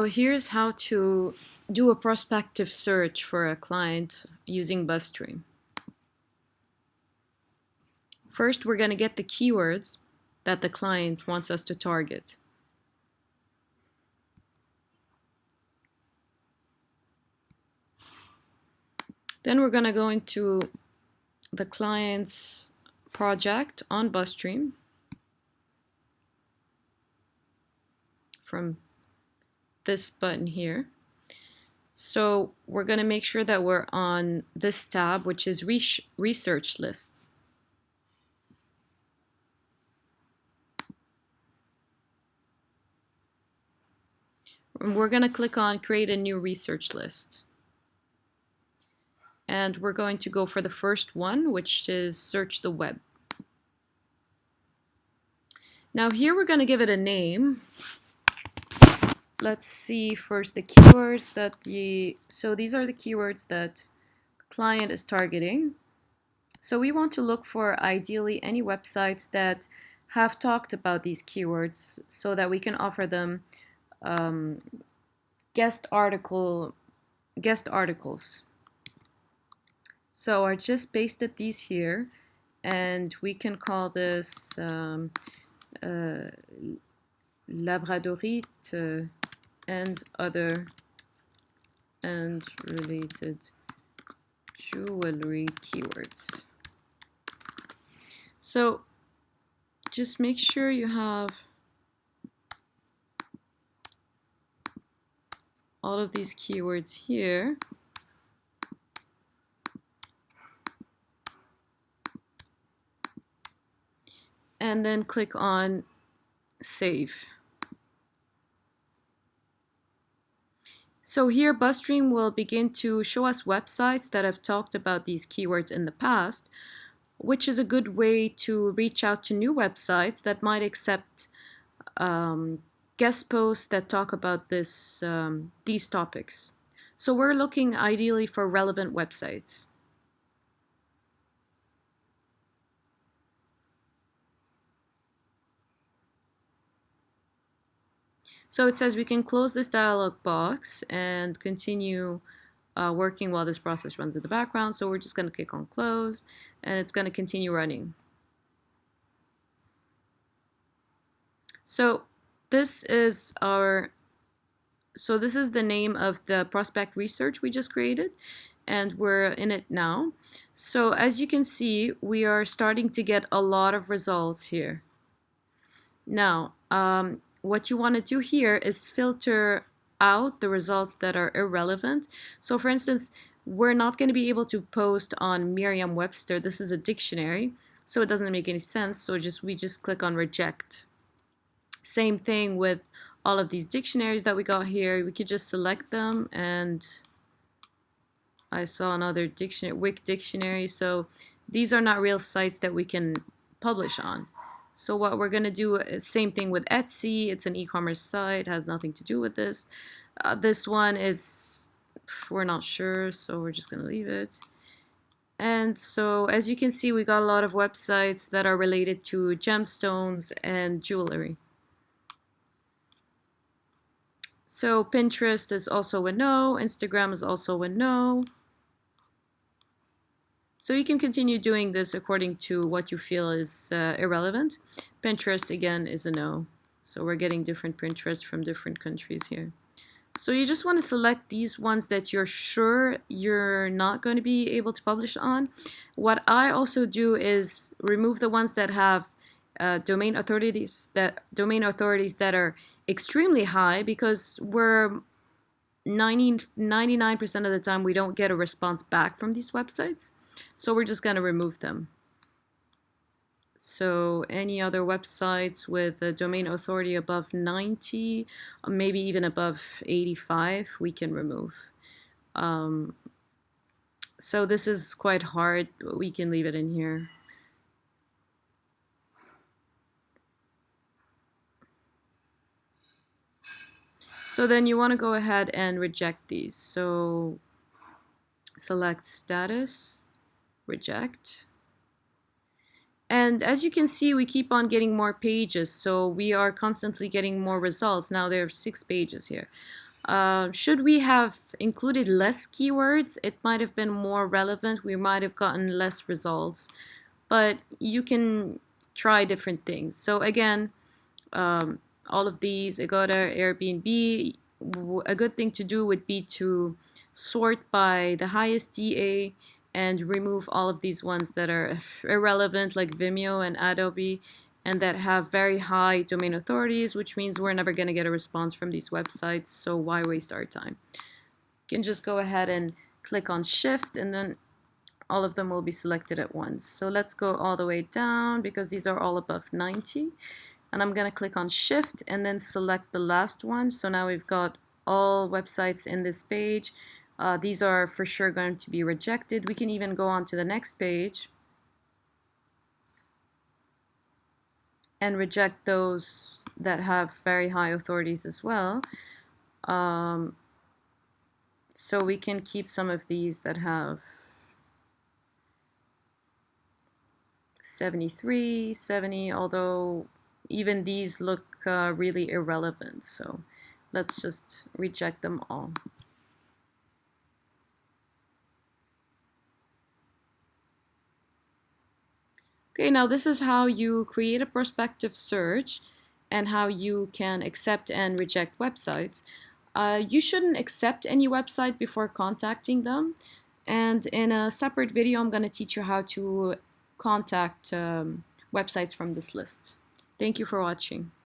So here's how to do a prospective search for a client using Buzzstream. First, we're going to get the keywords that the client wants us to target. Then we're going to go into the client's project on Buzzstream from this button here. So we're going to make sure that we're on this tab, which is research lists. And we're going to click on create a new research list. And we're going to go for the first one, which is search the web. Now here we're going to give it a name. Let's see first the keywords that so these are the keywords that the client is targeting. So we want to look for ideally any websites that have talked about these keywords so that we can offer them guest articles. So I just pasted these here, and we can call this Labradorite and other and related jewelry keywords. So just make sure you have all of these keywords here. And then click on Save. So here Buzzstream will begin to show us websites that have talked about these keywords in the past, which is a good way to reach out to new websites that might accept guest posts that talk about these topics. So we're looking ideally for relevant websites. So it says we can close this dialog box and continue working while this process runs in the background. So we're just going to click on close, and it's going to continue running. So this is the name of the prospect research we just created, and we're in it now. So as you can see, we are starting to get a lot of results here. Now, what you want to do here is filter out the results that are irrelevant. So for instance, we're not going to be able to post on Merriam-Webster. This is a dictionary, so it doesn't make any sense. So we just click on reject. Same thing with all of these dictionaries that we got here. We could just select them, and I saw another dictionary, Wik dictionary. So these are not real sites that we can publish on. So what we're going to do is same thing with Etsy. It's an e-commerce site, has nothing to do with this. This one is, we're not sure, so we're just going to leave it. And so as you can see, we got a lot of websites that are related to gemstones and jewelry. So Pinterest is also a no. Instagram is also a no. So you can continue doing this according to what you feel is irrelevant. Pinterest, again, is a no. So we're getting different Pinterest from different countries here. So you just want to select these ones that you're sure you're not going to be able to publish on. What I also do is remove the ones that have domain authorities that are extremely high, because we're 99% of the time we don't get a response back from these websites. So we're just going to remove them. So any other websites with a domain authority above 90, maybe even above 85, we can remove. So this is quite hard, but we can leave it in here. So then you want to go ahead and reject these. So select status, reject. And as you can see, we keep on getting more pages, so we are constantly getting more results. Now there are 6 pages here. Should we have included less keywords, it might have been more relevant. We might have gotten less results, but you can try different things. So again, all of these, Agoda, Airbnb, a good thing to do would be to sort by the highest DA and remove all of these ones that are irrelevant, like Vimeo and Adobe, and that have very high domain authorities, which means we're never going to get a response from these websites, so why waste our time? You can just go ahead and click on Shift, and then all of them will be selected at once. So let's go all the way down because these are all above 90. And I'm going to click on Shift and then select the last one. So now we've got all websites in this page. These are for sure going to be rejected. We can even go on to the next page and reject those that have very high authorities as well. So we can keep some of these that have 73, 70, although even these look really irrelevant. So let's just reject them all. Okay, now this is how you create a prospective search and how you can accept and reject websites. You shouldn't accept any website before contacting them. And in a separate video, I'm going to teach you how to contact websites from this list. Thank you for watching.